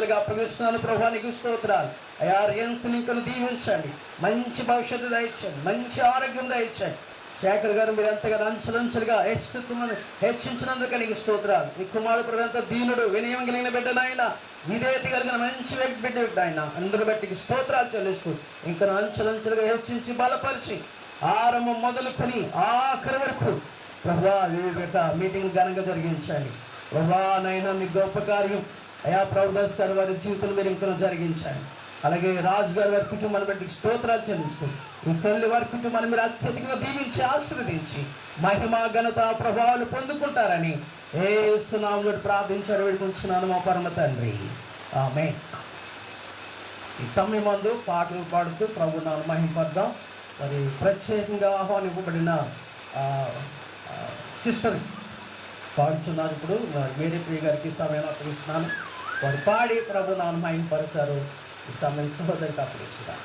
కానుకలుగా అప్పగిస్తున్నాను ప్రభా, నీకు స్తోత్రాలు. అయా రియన్స్ లింకును దీవించండి, మంచి భవిష్యత్తు దయచండి, మంచి ఆరోగ్యం దయచండి. శేఖర్ గారు మీరు ఎంతగానో అంచెలంచెలుగా హెచ్చించినందుకు నీకు స్తోత్రాలు. ఈ కుమారుడు ప్రభు ఎంత దీనుడు, వినయం కలిగిన బిడ్డనాయన, విధేయత కలిగిన మంచి బిడ్డ ఆయన, అందరూ బట్టి స్తోత్రాలు చెల్లిస్తూ ఇంకా అంచెలంచెలుగా హెచ్చించి బలపరిచి ఆరంభం మొదలుకొని ఆఖరి వరకు ప్రభా మీటింగ్ ఘనంగా జరిగించండి. ప్రభా నైనా మీ గొప్ప కార్యం అయా ప్రభుదాస్ గారు వారి జీవితంలో మీరు ఇంకా జరిగించండి. అలాగే రాజు గారి వారి కుటుంబాన్ని బట్టి స్తోత్రాలు చెల్లిస్తూ ఈ తల్లి వారి కుటుంబాన్ని మీరు అత్యధికంగా దీవించి ఆశీర్వదించి మహిమ ఘనత ప్రభావాలు పొందుకుంటారని యేసు నామములో ప్రార్థించారు, వేడుకుంటున్నాను మా పరమ తండ్రి, ఆమేన్. ఈ సమయం మందు పాటలు పాడుతూ ప్రభు నామమును మహిమపడదాం. మరి ప్రత్యేకంగా ఆహ్వానింపబడిన సిస్టర్ పాడుతున్నారు. ఇప్పుడు మేరీ ప్రియ గారికి సమయం అప్పగిస్తున్నాను. వారు పాడి ప్రభు నామమును మహిమపరుస్తారు. ఈ సమయం సహోదరికి అప్పగిస్తున్నారు.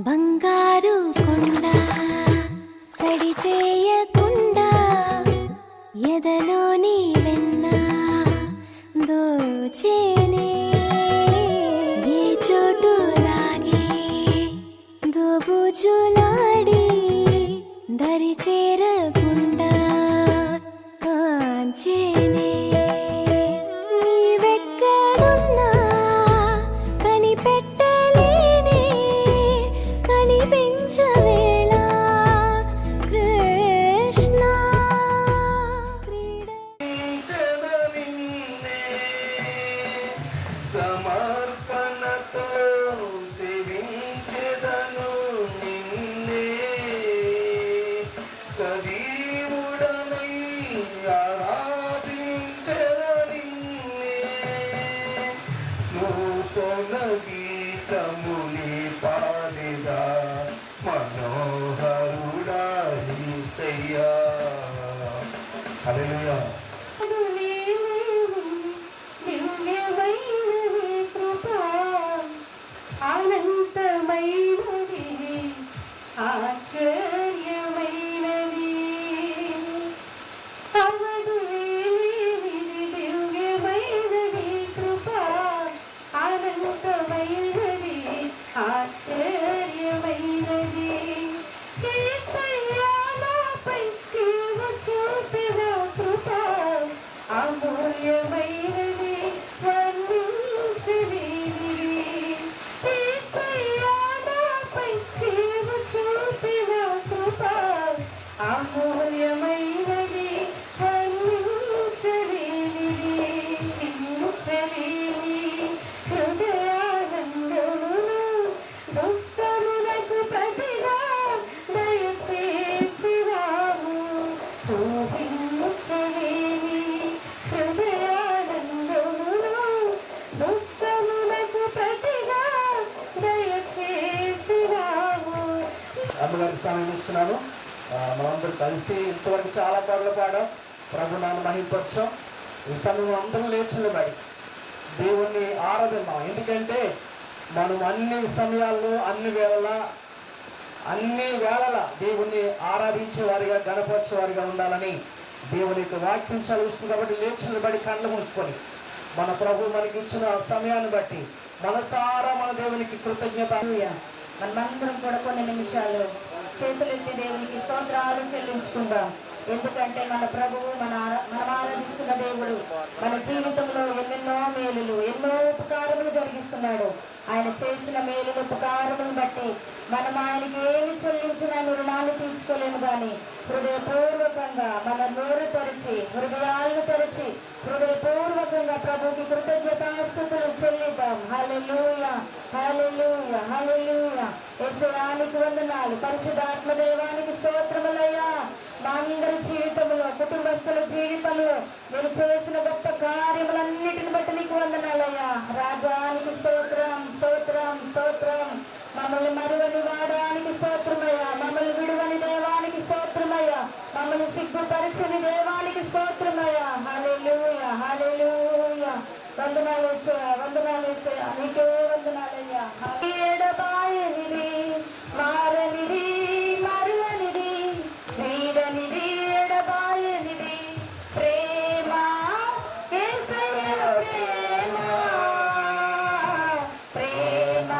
బంగారు కొండ సడి చేయకుండా ఎదలోని వెన్న దోచేనే, ఏ చోటు లాగే దోబుజులాడి దరి చేరకుండా కాంచేనే. అందరూ కలిసి ఇంతవరకు చాలా పాటలు పాడాం, ప్రభు నాన్న మహిమపరచాం. ఈ సమయంలో అందరూ లేచి నిలబడి దేవుణ్ణి ఆరాధిద్దాం. ఎందుకంటే మనం అన్ని సమయాల్లో అన్ని వేళలా దేవుణ్ణి ఆరాధించే వారిగా గణపరిచే వారిగా ఉండాలని దేవుని యొక్క వాక్యం చదువుతుంది. కాబట్టి లేచి నిలబడి కళ్ళు మూసుకొని మన ప్రభు మనకి ఇచ్చిన సమయాన్ని బట్టి మనసారా మన దేవునికి కృతజ్ఞత. మనమందరం కూడా కొన్ని నిమిషాలు చేతులెత్తి దేవునికి స్తోత్రాలు చెల్లించుకుందాం. ఎందుకంటే మన ప్రభువు మనం ఆరాధిస్తున్న దేవుడు మన జీవితంలో ఎన్నెన్నో మేలులు, ఎన్నో ఉపకారములు జరిగిస్తున్నాడు. ఆయన చేసిన మేలులు, ఉపకారములను బట్టి మనం ఆయనకి ఏమి చెల్లించినా రుణాలు తీర్చుకోలేము. కానీ హృదయపూర్వకంగా మన నోరు తెరిచి, హృదయాలను తెరిచి హృదయపూర్వకంగా ప్రభుకి కృతజ్ఞతాస్తుతులు చెల్లిద్దాం. హల్లెలూయా, హల్లెలూయా, హల్లెలూయా. యేసునామానికి వందనాలు. పరిశుద్ధాత్మ దేవానికి స్తోత్రములయ్యా. మా అందరి జీవితంలో, కుటుంబస్తుల జీవితంలో మీరు చేసిన గొప్ప కార్యములన్నిటిని బట్టి నీకు వందనాలయ్యా. రాజానికి స్తోత్రం, స్తోత్రం, స్తోత్రం. మమ్మల్ని మరువని వాడానికి స్తోత్రమయ్యా. మమ్మల్ని విడువని దేవానికి స్తోత్రమయ్యా. మమ్మల్ని సిగ్గుపరచని దేవానికి స్తోత్రమయ్యా. హల్లెలూయా, హల్లెలూయా. వందనాలు యేసయ్యా, వందనాలు యేసయ్యా, నీకే వందనాలయ్యా. ఎడబాయనిది, మారనిది, మరువనిది, వీడనిది, ఎడబాయనిది ప్రేమ, యేసయ్య ప్రేమ, ప్రేమ,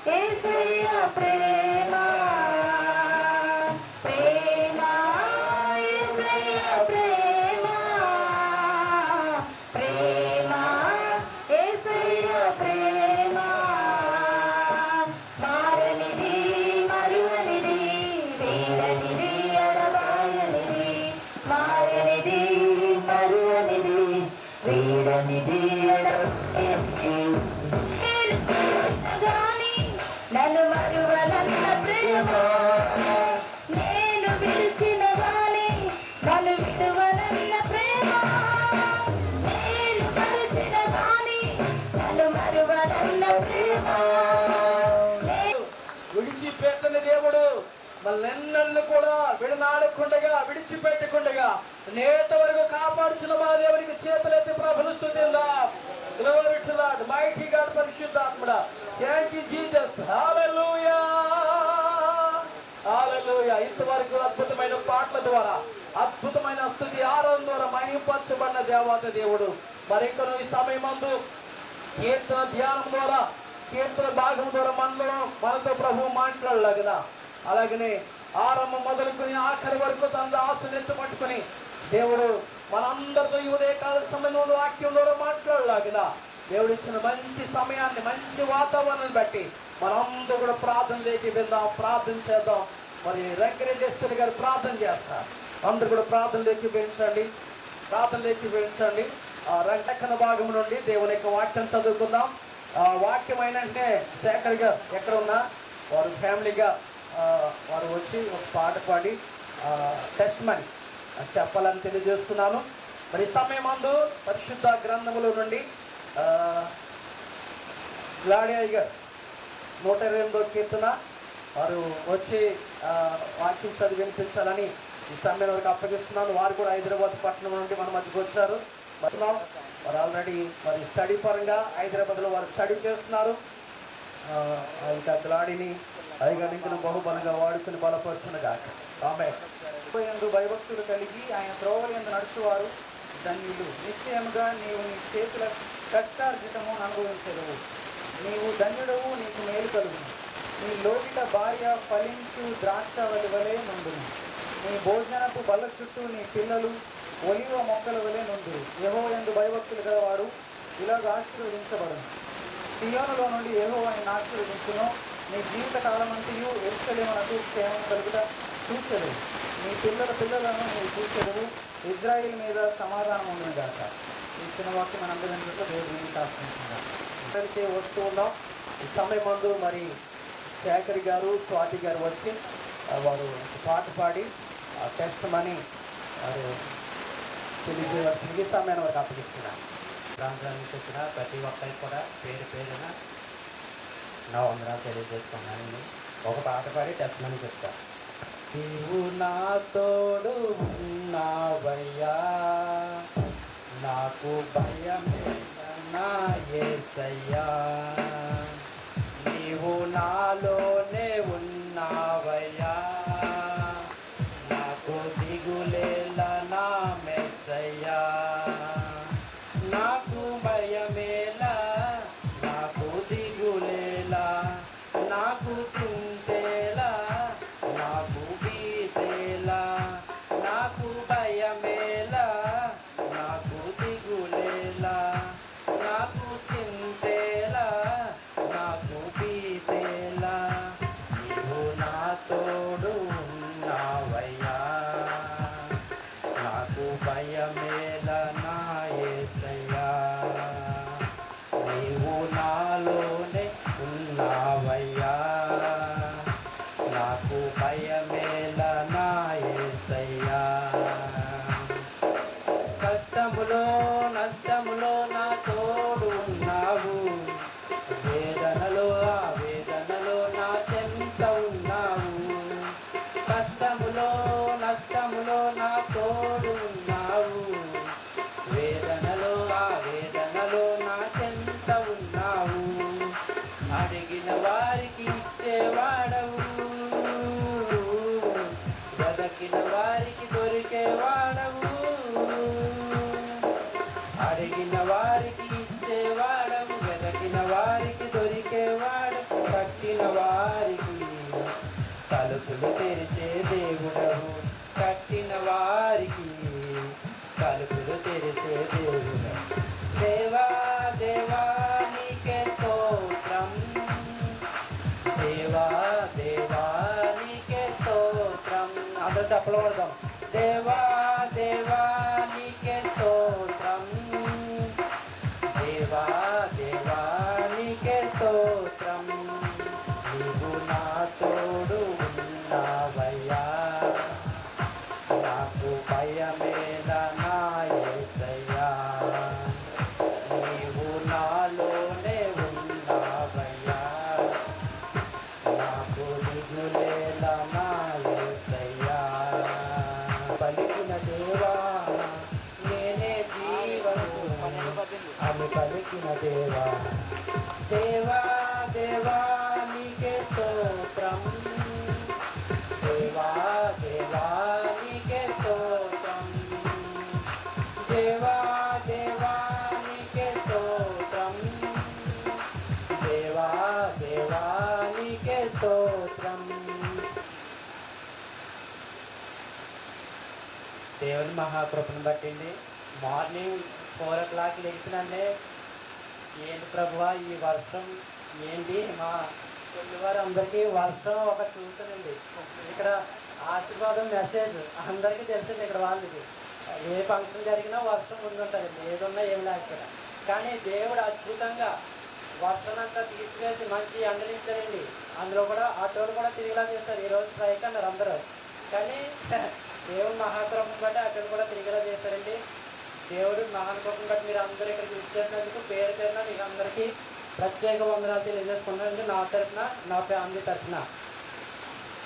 యేసయ్య ప్రేమ, ప్రేమ, యేసయ్య ప్రేమ, ప్రేమ, యేసయ్య ప్రేమ. మారనిది, మరువనిది, వీడనిది, ఎడబాయనిది, మారనిది, మరువనిది, వీడనిది, ఎడబాయనిది. గాని నన్ను మరువనన్న ప్రేమ, నేను విడిచిన గాని నన్ను విడువనన్న ప్రేమ, నేను కలిసిన గాని నన్ను మరువనన్న ప్రేమ. విడిచిపెట్టని దేవుడు మనల్ని కూడా విడిచిపెట్టకుండగా నేటి వరకు కాపాడుచున్న మా దేవునికి చేతులెత్తి ప్రభుని స్తుతిద్దాం. Glory to Lord, mighty God, పరిశుద్ధాత్ముడా. Thank you Jesus. Hallelujah, hallelujah. ఇంతవరకు అద్భుతమైన పాటల ద్వారా, అద్భుతమైన స్తుతి ఆరాధన ద్వారా మహిమపరచబడిన దేవత దేవుడు మరింకను ఈ సమయమందు కీర్తన ధ్యానం ద్వారా, కీర్తన భాగం ద్వారా మనతో ప్రభు మాట్లాడలాగదా. అలాగనే ఆరంభం మొదలుకొని ఆఖరి వరకు తన ఆశలు ఎత్తుపట్టుకుని దేవుడు మనందరితో ఈ ఉదయకాల సమయంలో వాక్యం ద్వారా మాట్లాడలాగదా. దేవుడు ఇచ్చిన మంచి సమయాన్ని, మంచి వాతావరణాన్ని బట్టి మనందరూ కూడా ప్రార్థనలోకి వెళ్దాం, ప్రార్థన చేద్దాం. మరి వెంకటేశ్వర గారు ప్రార్థన చేస్తారు. అందరూ కూడా ప్రార్థనలోకి పెంచండి, ప్రార్థనలోకి పెంచండి. రంగన భాగం నుండి దేవుని యొక్క వాక్యం చదువుకుందాం. వాక్యం అయినంటే శేఖర్ గారు ఎక్కడ ఉన్నా వారు ఫ్యామిలీగా వారు వచ్చి ఒక పాట పాడి టెస్ట్ మనీ చెప్పాలని తెలియజేస్తున్నాను. మరి సమయం అందు పరిశుద్ధ గ్రంథముల నుండి గ్లాడియా గారు 128వ కీర్తన వారు వచ్చి వాక్యం చదివి వినిపించాలని ఈ సమయం వరకు అప్పగిస్తున్నాను. వారు కూడా హైదరాబాద్ పట్టణం నుండి మన మధ్యకు వచ్చారు. వారు ఆల్రెడీ మరి స్టడీ పరంగా హైదరాబాద్లో వారు స్టడీ చేస్తున్నారు. ఇంకా గ్లాడిని అధిగమించిన బహుబలంగా వాడుకుని బలపరుచునగా ఆమె ఎందు భయభక్తులు కలిగి ఆయన త్రోవల ఎందు నడుచువారు ధన్యులు. నిశ్చయముగా నీవు నీ చేతుల కష్టార్జితము అనుభవించదువు. నీవు ధన్యుడవు, నీకు మేలు కలుగును. నీ లోకిట భార్య ఫలించు ద్రాక్షవల్లి వలె నుండును. నీ భోజనపు బల్ల చుట్టూ నీ పిల్లలు ఒలివ మొక్కల వలె నుండు. యెహోవా యందు భయభక్తులు గలవారు ఇలాగ ఆశీర్వదించబడును. సియోనులో నుండి యెహోవా నిన్ను ఆశీర్వదించును. నీ జీవిత కాలమంతయు యెరూషలేమునకు క్షేమం కలుగుట చూచెదవు. నీ పిల్లలను నీవు చూచెదవు. ఇజ్రాయిల్ మీద సమాధానం ఉండును గాక. ఈ చిన్న వాక్యం మనందరం దేవుడిని శాస్త్రించుకుందాం. వస్తూ ఉన్నాం. ఈ సమయం ముందు మరి శేఖర్ గారు, స్వాతి గారు వచ్చి వారు పాట పాడి టెస్ట్ మనీ వారు తెలియజేయవలసింది సమయం వరకు అప్పగిస్తున్నారు. ప్రాంతానికి వచ్చిన ప్రతి ఒక్కరికి కూడా పేరు పేరున నా వందనాలు తెలియజేస్తున్నాను. ఒక పాట పాడి టెస్ట్ మనీ చెప్తాను. నీవు నా తోడు ఉన్నావయ్యా, నాకు భయమేనా యేసయ్యా. నీవు నాలోనే ఉన్నావయ్యా, నాకు దిగులేలా నా మెస్సయ్యా. నాకు భయమేలా, నాకు దిగులేలా, నాకు చింతేలా, నాకు భీతేలా. నాకు భయమేలా, నాకు దిగులేలా, నాకు చింతేలా, నాకు భీతేలా. నీవు నా తోడు ఉన్నావయ్యా, నాకు భయమేలా నా యేసయ్యా. నీవు నాలోనే ఉన్నావయ్యా, నాకు భయమేలా నా యేసయ్యా. కష్టములో నష్టములో నా తోడు ఉన్నావు, వేదనలో ఆ వేదనలో నా చెంత ఉన్నావు. కష్టములో నష్టములో నా తోడు ఉన్నావు, వేదనలో ఆ వేదనలో నా చెంత ఉన్నావు. అడిగిన వారికి ఇచ్చేవాడవు, వెదకిన వారికి దొరికేవాడవు. అడిగిన వారికి ఇచ్చేవాడవు, వెదకిన వారికి దొరికేవాడు. కట్టిన వారికి తలుపులు తెరిచే దేవుడవు, కట్టిన వారికి తలుపులు తెరిచే దేవుడవు. దేవా దేవా నీకే స్తోత్రం, దేవా దేవా నీకే స్తోత్రం. అందరూ చప్పలు కొడదాం. దేవా దేవా నీకే స్తోత్రం, దేవా దేవా నీకే స్తోత్రం. నీవు నా తోడు ఉన్నావయ్యా, నాకు భయమేలా నా యేసయ్యా. నీవు నాలోనే ఉన్నావయ్యా, నాకు దిగులేలా నా యేసయ్యా. పలికిన దేవా నేనే జీవను అని పలికిన దేవా. దేవా దేవా నీకే స్తోత్రం, దేవా దేవా నీకే స్తోత్రం, దేవా దేవా నీకే స్తోత్రం, దేవా దేవా నీకే స్తోత్రం. దేవుని మహాకృపను బట్టింది మార్నింగ్ 4 o'clock లేచినంటే ఏంటి ప్రభువా ఈ వర్షం ఏంటి, మా తెలుగు వారు అందరికీ వర్షం ఒక చూసానండి. ఇక్కడ ఆశీర్వాదం మెసేజ్ అందరికీ తెలిసింది. ఇక్కడ వాళ్ళకి ఏ ఫంక్షన్ జరిగినా వర్షం ఉంటుందండి, ఏదున్నా ఏం లేకపోయినా. కానీ దేవుడు అద్భుతంగా వర్షం అంతా తీసుకెళ్ళి మంచి ఎండనిచ్చారండి. అందులో కూడా ఆటోలు కూడా తిరిగిలా చేస్తారు. ఈరోజు స్ట్రైక్ అన్నారు అందరూ, కానీ దేవుడు మహాకృపను బట్టి అక్కడ కూడా తిరిగిలా చేస్తారండి. దేవుడు మహాకృపను బట్టి మీరు అందరూ ఇక్కడ యూజ్ చేసినందుకు పేరు పేరున మీకు అందరికీ ప్రత్యేక వందనాలు తెలియజేసుకున్నానండి. నా తరఫున, నా ఫ్యామిలీ తరఫున.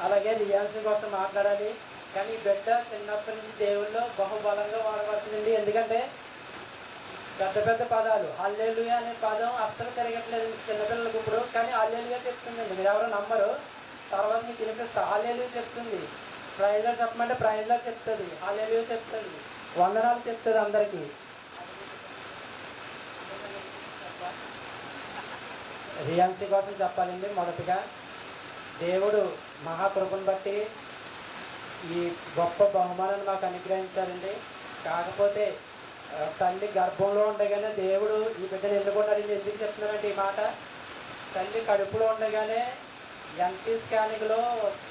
అలాగే రియాన్సీ కోసం మాట్లాడాలి, కానీ బిడ్డ చిన్నప్పటి నుంచి దేవుళ్ళు బహుబలంగా వాడబడుతుందండి. ఎందుకంటే పెద్ద పెద్ద పదాలు, హల్లెలూయా అనే పదం అస్సలు తిరగట్లేదు చిన్నపిల్లలకు ఇప్పుడు, కానీ హల్లెలూయా చెప్తుందండి. మీరు ఎవరో నమ్మరు, తర్వాత మీకు వినిపిస్తా. హల్లెలూయా చెప్తుంది. ప్రైజ్లో చెప్పమంటే ప్రైజ్లో చెప్తుంది, హల్లెలూయా చెప్తుంది, వందనాలు చెప్తుంది అందరికీ. రియాన్సీ కోసం చెప్పాలండి. మొదటిగా దేవుడు మహాకృపను బట్టి ఈ గొప్ప బహుమానాన్ని మాకు అనుగ్రహించారండి. కాకపోతే తల్లి గర్భంలో ఉండగానే దేవుడు ఈ బిడ్డను ఎన్నుకున్నాడు. ఎందుకు చెప్తున్నానంటే ఈ మాట, తల్లి కడుపులో ఉండగానే ఎంటీ స్కానింగ్లో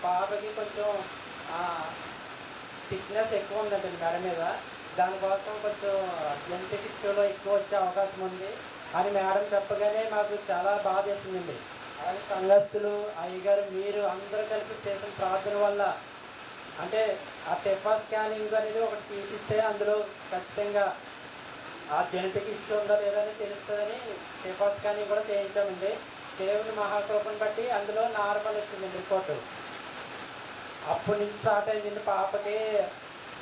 పాపకి కొంచెం థిక్నెస్ ఎక్కువ ఉందండి మెడ మీద. దానికోసం కొంచెం జెనెటిక్స్లో ఎక్కువ వచ్చే అవకాశం ఉంది అని మేడం చెప్పగానే మాకు చాలా బాధ వేసిందండి. అలాగే సంఘస్థులు, అయ్యగారు, మీరు అందరూ కలిసి చేసిన ప్రార్థన వల్ల, అంటే ఆ టెఫా స్కానింగ్ అనేది ఒకటి తీసిస్తే అందులో ఖచ్చితంగా ఆ జెనెటిక్ ఇష్యూ ఉందా లేదని తెలుస్తుందని టెఫా స్కానింగ్ కూడా చేయించామండి. దేవుని మహాకృపను బట్టి అందులో నార్మల్ వచ్చిందండి రిపోర్టు. అప్పటి నుంచి స్టార్ట్ అయిందండి పాపకి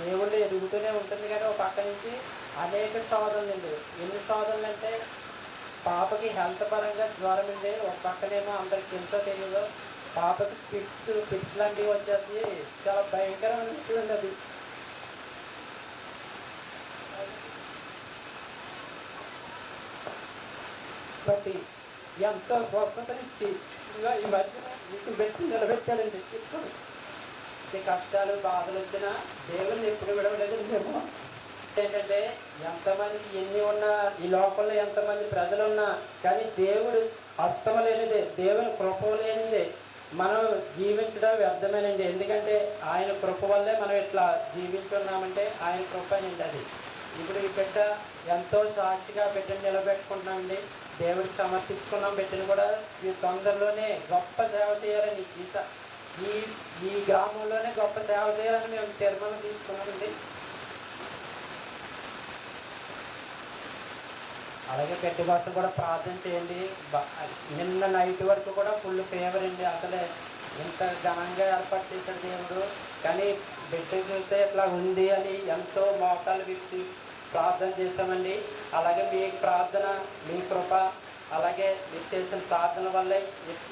దేవుళ్ళు ఎదుగుతూనే ఉంటుంది, కానీ ఒక పక్క నుంచి అనేక శోధనలు అండి. ఎన్ని శోధనలు అంటే పాపకి హెల్త్ పరంగా జ్వరం అండి, ఒక పక్కనేమో అందరికి ఎంతో తెలియదు పాపకి పిట్స్ లాంటివి వచ్చేసి చాలా భయంకరమైన విషయం ఉంది అది. బట్టి ఎంతో స్వస్థతనిచ్చి ఇంకా ఈ మధ్య మీకు పెట్టి నిలబెట్టాడండి. ఈ కష్టాలు బాధలు వచ్చినా దేవుని ఎప్పుడు విడవలేదు మేము. ఏంటంటే ఎంతమంది ఎన్ని ఉన్నా ఈ లోపల ఎంతమంది ప్రజలు ఉన్నా కానీ దేవుడు హస్తం లేనిదే, దేవుని కృప లేనిదే మనం జీవించడం వ్యర్థమేనండి. ఎందుకంటే ఆయన కృప వల్లే మనం ఇట్లా జీవించున్నామంటే ఆయన కృపనండి అది. ఇప్పుడు ఈ బిడ్డ ఎంతో సాక్షిగా బిడ్డను నిలబెట్టుకుంటున్నామండి. దేవుడికి సమర్పించుకున్నాం. బిడ్డను కూడా ఈ తొందరలోనే గొప్ప సేవ చేయాలని ఈ గ్రామంలోనే గొప్ప సేవ చేయాలని మేము తీర్మానం తీసుకున్నామండి. అలాగే బిడ్డ కోసం కూడా ప్రార్థన చేయండి. నిన్న నైట్ వరకు కూడా ఫుల్ ఫేవర్ అండి. అసలే ఇంత ఘనంగా ఏర్పాటు చేశాడు దేవుడు, కానీ బిడ్డ చూస్తే ఇట్లా ఉంది అని ఎంతో మోకాలు విప్పి ప్రార్థన చేశామండి. అలాగే మీ ప్రార్థన, మీ కృప, అలాగే మీరు చేసిన ప్రార్థన వల్లే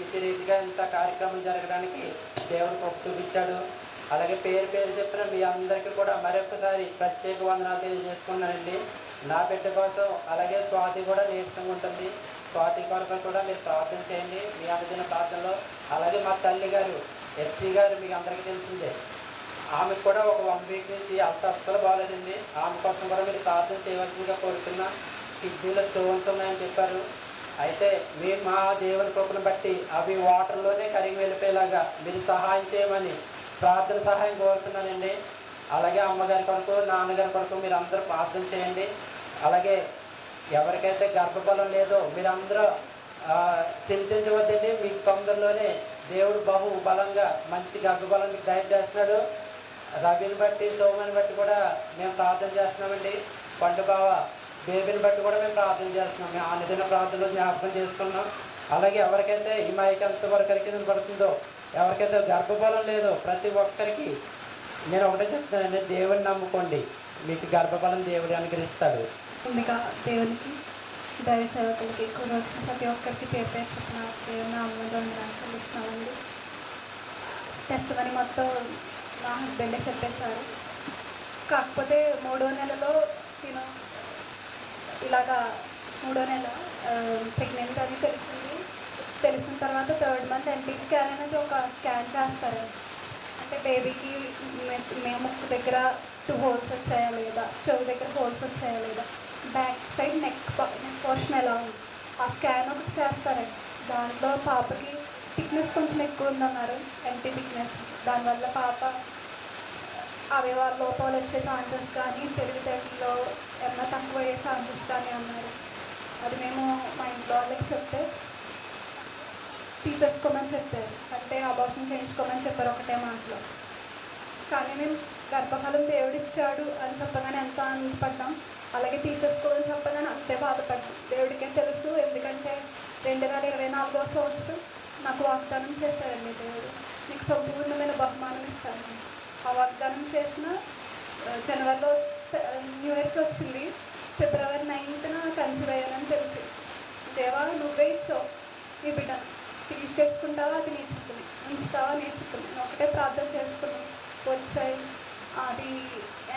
ఇటు రీతిగా ఇంత కార్యక్రమం జరగడానికి దేవుడు కృప చూపించాడు. అలాగే పేరు పేరు చెప్పిన మీ అందరికీ కూడా మరొకసారి ప్రత్యేక వందనాలు తెలియజేసుకున్నానండి. నా బిడ్డ కోసం అలాగే స్వాతి కూడా నీరసంగా ఉంటుంది. స్వాతి కొరకు కూడా మీరు ప్రార్థన చేయండి మీ అనుదిన ప్రార్థనలో. అలాగే మా తల్లి గారు ఎస్సీ గారు మీకు అందరికీ తెలిసిందే, ఆమెకు కూడా ఒక 1 వీక్ నుంచి అస్సలు బాగాలేదండి. ఆమె కోసం కూడా మీరు ప్రార్థన చేయవలసిందిగా కోరుతున్నా. కిడ్నీలో స్టోన్స్ ఉన్నాయని చెప్పారు. అయితే మీరు మా దేవుని కృపను బట్టి అవి వాటర్లోనే కరిగి వెళ్ళిపోయేలాగా మీరు సహాయం చేయమని ప్రార్థన సహాయం కోరుతున్నానండి. అలాగే అమ్మగారి కొరకు, నాన్నగారి కొరకు మీరు అందరూ ప్రార్థన చేయండి. అలాగే ఎవరికైతే గర్భఫలం లేదో మీరందరూ చింతించవద్దండి. మీకు తొందరలోనే దేవుడు బహు బలంగా మంచి గర్భఫలం మీకు దయచేస్తున్నాడు. రవిని బట్టి, సోమని బట్టి కూడా మేము ప్రార్థన చేస్తున్నామండి. పండుబావ బేబీని బట్టి కూడా మేము ప్రార్థన చేస్తున్నాం. మేము అనుదిన ప్రార్థనలో జ్ఞాపకం చేసుకున్నాం. అలాగే ఎవరికైతే ఈ మైక్ ఎంతవరకు కింద పడుతుందో, ఎవరికైతే గర్భఫలం లేదో ప్రతి ఒక్కరికి నేను ఒకటే చెప్తానండి, దేవుడిని నమ్ముకోండి, మీకు గర్భఫలం దేవుడు అనుగ్రహిస్తాడు. ముందుగా దేవునికి దైవ సేవకులకి కూడా ప్రతి ఒక్కరికి పేరు పేరు చెప్పిన దేవుని అమ్మదొందరాన్ని చెల్లిస్తున్నామండి. టెస్ట్ మనీ మొత్తం మా హస్బెండే చెప్పేశారు. కాకపోతే 3వ నెలలో నేను ఇలాగా 3వ నెల ప్రెగ్నెంట్ అని తెలిసిన తర్వాత 3rd మంత్ ఎన్టీ స్కాన్ అనేది ఒక స్కాన్ చేస్తారు. అంటే బేబీకి మేము ముక్కు దగ్గర 2 హోల్స్ వచ్చాయా లేదా, చెవు దగ్గర హోల్స్ వచ్చాయా లేదా, బ్యాక్ సైడ్ నెక్ పోర్షన్ ఎలా ఉంది, ఆ స్కాన్ ఒకటి చేస్తారండి. దాంట్లో పాపకి థిక్నెస్ కొంచెం ఎక్కువ ఉందన్నారు, ఎంటీ థిక్నెస్. దానివల్ల పాప అవయవాల లోపాలు వచ్చే ఛాన్సెస్ కానీ, తెలివితేటల్లో ఏమన్నా తక్కువ అయ్యే ఛాన్సెస్ కానీ అన్నారు. అది మేము మా ఇంట్లో వాళ్ళకి చెప్తే తీసేసుకోమని చెప్పారు. అంటే అబార్షన్ చేయించుకోమని చెప్పారు ఒకటే మాటలో. కానీ మేము గర్భఫలం దేవుడిచ్చాడు అని చెప్పగానే ఎంత ఆనందపడ్డాం, అలాగే తీసేసుకోవాలని చెప్పగానే అంతే బాధపడ్డాం. దేవుడికే తెలుసు, ఎందుకంటే 2024వ సంవత్సరం నాకు వాగ్దానం చేశారండి దేవుడు, మీకు సంపూర్ణమైన బహుమానం ఇస్తాను. ఆ వాగ్దానం చేసిన జనవరిలో న్యూ ఇయర్కి వచ్చింది. ఫిబ్రవరి 9th కన్సీవ్ అయ్యానని తెలిసి, దేవా నువ్వే ఇచ్చావు ఈ బిడ్డను, తీసుకెచ్చుకుంటావా అది నేర్చుకుని, ఉంచుతావా నేర్చుకుని ఒకటే ప్రార్థన చేసుకుని వచ్చాయి. అది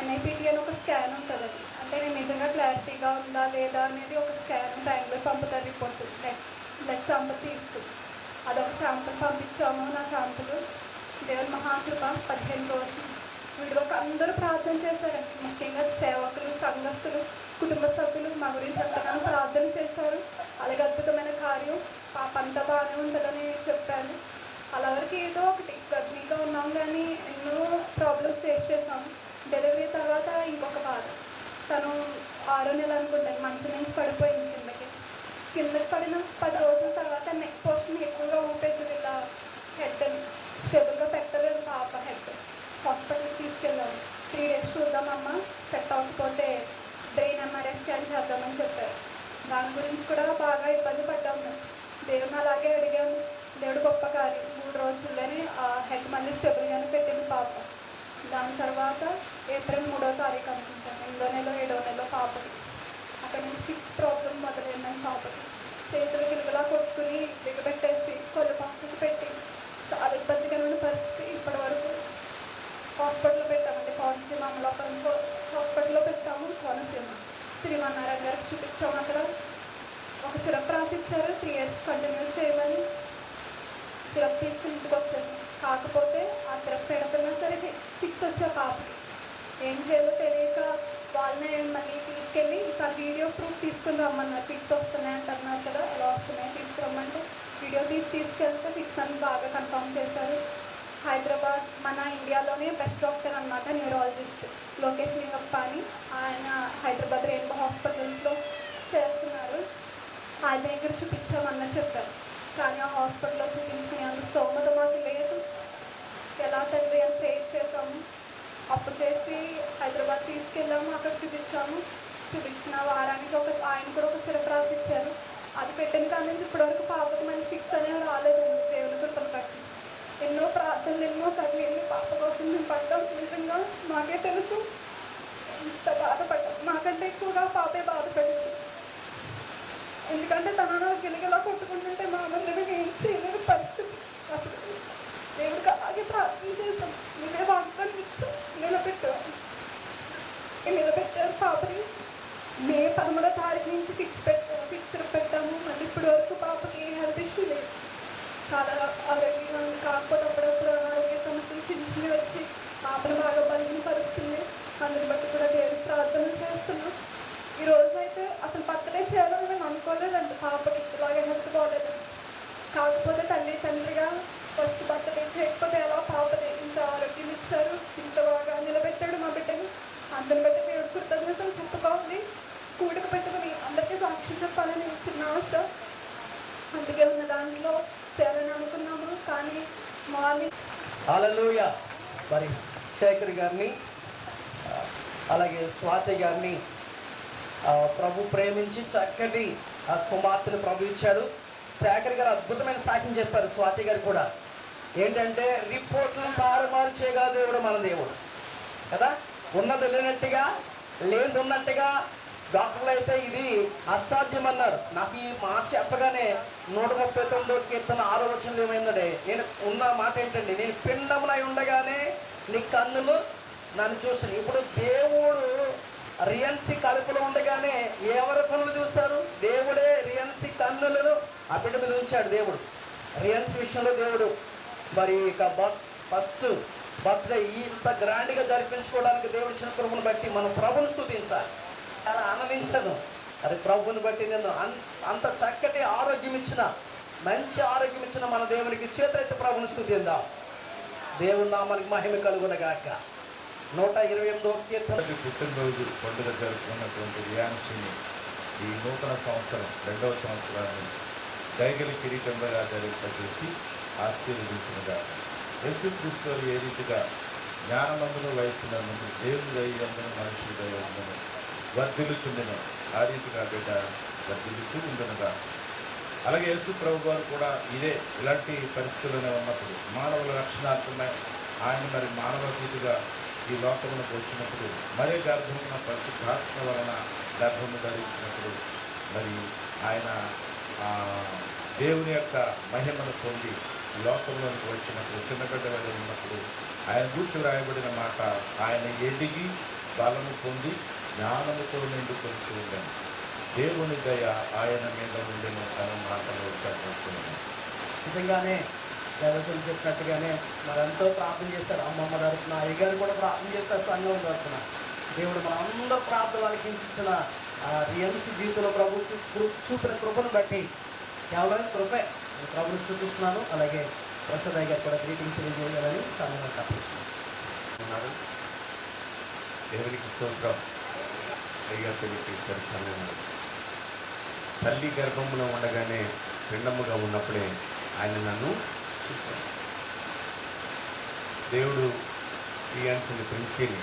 NIPT అని ఒక స్కాన్ ఉంటుంది. అంటే నేను నిజంగా క్లారిటీగా ఉందా లేదా అనేది ఒక స్కాన్ టైంలో పంపుతారు. రిపోర్ట్ బ్లడ్ శాంపుల్ తీసుకుని అదొక శాంపుల్ పంపించాము. నా శాంపుల్ దేవుని మహాకృప 15 రోజులు వీడియోకి అందరూ ప్రార్థన చేశారండి. ముఖ్యంగా సేవకులు, సంఘస్థులు, కుటుంబ సభ్యులు మా గురించి ఎంతగానో ప్రార్థన చేశారు. అలాగే అద్భుతమైన కార్యం, పాప అంతా బాగానే ఉంటుందని చెప్పాను. అలా వరకు ఏదో ఒకటి గర్భిణీగా ఉన్నాం, కానీ ఎన్నో ప్రాబ్లమ్స్ ఫేస్ చేసాం. డెలివరీ తర్వాత ఇంకొక బాధ, తను 6వ నెల అనుకుంటాను మంచి నుంచి పడిపోయింది. కిందకి పడిన 10 రోజుల తర్వాత నెక్ పోర్షన్ ఎక్కువగా ఊపేది. ఇలా హెడ్ స్టేబుల్గా పెట్టలేదు పాప. హెడ్ హాస్పిటల్కి తీసుకెళ్ళాము. 3 days చూద్దామమ్మా, సెట్ అవ్వకపోతే బ్రెయిన్ MRI స్కాన్ చేద్దామని చెప్పారు. దాని గురించి కూడా బాగా ఇబ్బంది పడ్డాము. దేవుని అలాగే అడిగాము. దేవుడు గొప్ప కార్యం 3 రోజుల్లోనే హెడ్ మళ్ళీ స్టెబుల్గానే పెట్టింది పాప. దాని తర్వాత ఏప్రిల్ 3వ తారీఖు అనుకుంటాను 8వ నెల 7వ నెల పాపకి. అక్కడ నుంచి ఫిక్స్ ప్రాబ్లం మొదలైందని పాపకి. చేతులు గిలుగులా కొట్టుకుని దిగబెట్టేసి కొలు పక్కకు పెట్టి చాలా ఇబ్బందికరమైన పరిస్థితి. ఇప్పటి వరకు హాస్పిటల్లో పెట్టామండి. కోనసీమ అమలాపురం హాస్పిటల్లో పెట్టాము. కోనసీమ శ్రీమన్నారాయణ గారికి చూపించాము. అక్కడ ఒక సిరప్ రాసిచ్చారు 3 years కంటిన్యూస్ చేయమని. సిరప్ తీసుకుని ఇంటికి వచ్చాను. కాకపోతే ఆ సిరప్ పెడుతున్నా సరే ఫిక్స్ వచ్చా పాపకి. ఏం చేయాలో తెలియక వాళ్ళనే మళ్ళీ తీసుకెళ్ళి ఈసారి వీడియో ప్రూఫ్ తీసుకుని రమ్మన్నారు. ఫిక్స్ వస్తున్నాయి అంటున్నారు కదా, ఎలా వస్తున్నాయి తీసుకురమ్మంటే వీడియో తీసుకెళ్తే ఫిక్స్ అని బాగా కన్ఫర్మ్ చేశారు. హైదరాబాద్ మన ఇండియాలోనే బెస్ట్ డాక్టర్ అన్నమాట, న్యూరాలజిస్ట్ లోకేష్ లింగప్ప అని. ఆయన హైదరాబాద్ రెయిన్బో హాస్పిటల్స్లో చేస్తున్నారు. ఆయన దగ్గర చూపించామని చెప్పారు. కానీ ఆ హాస్పిటల్లో చూపించుకుని అంత స్తోమత మాకు లేదు. ఎలా తండ్రి అని ప్రేర్ చేసాము. అప్పు చేసి హైదరాబాద్ తీసుకెళ్ళాము. అక్కడ చూపించిన వారానికి ఆయన కూడా ఒక సిరప్ రాసిచ్చారు. అది పెట్టిన కానీ నుంచి ఇప్పటివరకు పాపకి మంచి ఫిక్స్ అనేవి రాలేదండి. దేవుని కృపను బట్టి ఎన్నో ప్రార్థనలు ఎన్నో తల్లి పాప కోసం మేము పడ్డాం. నిజంగా మాకే తెలుసు ఇంత బాధపడ్డాం. మాకంటే ఎక్కువగా పాపే బాధపడింది. ఎందుకంటే తనను గిలిగిలా కొట్టుకుంటుంటే మా అందరికి ఏం చేయలేని పరిస్థితి. అసలు దేవుడికి అలాగే ప్రార్థన చేస్తాం. నువ్వే వాగ్దానం ఇచ్చావు, నిలబెట్టావు. పాపని మే 13వ తారీఖు నుంచి ఫిక్స్ పెట్టాము. మళ్ళీ ఇప్పటి వరకు పాపకి హెల్త్ ఇష్యూ లేదు. చాలా ఆరోగ్యంగా కాకపోతే అప్పుడప్పుడు అనారోగ్య సమస్యలు చిన్న వచ్చి పాపను బాగా బలహీనపరుస్తుంది. అందుని బట్టి కూడా దేవుడికి ప్రార్థనలు చేస్తున్నాం. ఈ రోజు అయితే అసలు బర్త్డే చేయాలని మేము అనుకోలేదండి. పాపకి ఇలాగే హెల్త్ బాగోలేదు. కాకపోతే తండ్రిగా ఫస్ట్ బర్త్డే చేయకపోతే ఎలా పాపని ఇంత ఆరోగ్యం ఇచ్చారు, ఇంత బాగా నిలబెట్టాడు మా బిడ్డని. అందరిని బట్టి దేవుడు కృతజ్ఞతలు చెప్పుకోవాలి. కూడిక పెట్టుకుని అందరికీ సాక్షి చెప్పాలని చిన్న ఆశ. అందుకే ఉన్న దాంట్లో చేయాలని అనుకున్నాము. కానీ మార్నింగ్ హల్లెలూయా. మరి శేఖర్ గారిని అలాగే స్వాతి గారిని ప్రభు ప్రేమించి చక్కటి ఆ కుమార్తెను ప్రభు ఇచ్చాడు. శేఖర్ గారు అద్భుతమైన సాక్ష్యం చెప్పారు. స్వాతి గారు కూడా ఏంటంటే రిపోర్ట్లను తారుమారు చేయగల దేవుడు మన దేవుడు కదా. ఉన్నది లేనట్టుగా లేనిది ఉన్నట్టుగా డాక్టర్లు అయితే ఇది అసాధ్యం అన్నారు. నాకు ఈ మాట చెప్పగానే 139వ కీర్తన 6వ వచనంలో ఏమైందంటే, నేను ఉన్న మాట ఏంటండి, నేను పిండమునై ఉండగానే నీ కన్నులు నన్ను చూసాను. ఇప్పుడు దేవుడు రియాన్సీ కడుపులో ఉండగానే ఎవరి కన్నులు చూస్తారు? దేవుడే రియాన్సీ కన్నులను ఆ బిడ్డ మీద ఉంచాడు దేవుడు. రియాన్సీ విషయంలో దేవుడు మరి ఇక ఫస్ట్ బర్త్డే ఇంత గ్రాండ్గా జరిపించుకోవడానికి దేవుడి ఇచ్చిన కృపను బట్టి మనం ప్రభుని స్తుతించాలి. చాలా ఆనందించను. అది ప్రభుని బట్టి నేను అంత చక్కటి ఆరోగ్యం ఇచ్చిన, మంచి ఆరోగ్యం ఇచ్చిన మన దేవునికి చేతులైతే ప్రభుని స్తుతిందాం. దేవుని నామానికి మహిమ కలుగునగాక. 128వ కీర్తన. పుట్టినరోజు పండుగ జరుపుకున్నటువంటి రియాన్సీని ఈ నూతన సంవత్సరం 2వ సంవత్సరాన్ని దైగలి కిరీటంగా జరిపించేసి ఆశీర్వదించినగా. యేసుక్రీస్తు ఏ రీతిగా జ్ఞానమందును వయసునందును దేవుని దయ్యందును మనుషుల దయ్యందును వర్ధిల్లుచుండెను, ఆ రీతిగా బిడ్డ వర్ధిల్లుతూ ఉండనుగా. అలాగే యేసు ప్రభు గారు కూడా ఇలాంటి పరిస్థితుల్లోనే ఉన్నప్పుడు మానవుల రక్షణార్థమై ఆయన మరి మానవరీతిగా ఈ లోకములకు వచ్చినప్పుడు, మరే గర్భమున పరిశుద్ధాత్మ వలన గర్భము ధరించినప్పుడు మరి ఆయన దేవుని యొక్క మహిమను పొంది లోకంలోనికి వచ్చినప్పుడు, చిన్నగడ్డ వల్ల ఉన్నప్పుడు ఆయన గూర్చి రాయబడిన మాట, ఆయన ఎదిగి బలము పొంది జ్ఞానముతో నిండుకొంటూ ఉండను, దేవుని దయ ఆయన మీద ఉండేను అనే మాటలు చెప్పవచ్చు. నిజంగానే దేవతలు చెప్పినట్టుగానే మరెంతో ప్రార్థన చేస్తారు. అమ్మమ్మ తరఫున అయ్యగారు కూడా ప్రార్థన చేస్తారు. సంఘం తరఫున దేవుడు మన అందరూ ప్రార్థనలకి ఇచ్చిన రియాన్సీ జీవితంలో ప్రభు చూపిన కృపను బట్టి కేవలం కృపే ప్రభుని చూపిస్తున్నాను. అలాగే ప్రసాద్ గారు కూడా గ్రీటింగ్స్ తెలియజేయాలని సంఘం తప్పిస్తున్నారు. దేవునికి స్తోత్రం. అయ్యా తెలియజేశారు సంఘం. తల్లి గర్భంలో ఉండగానే పిండముగా ఉన్నప్పుడే ఆయన నన్ను చూశాడు. దేవుడు రియాన్సీని ప్రిన్సీని,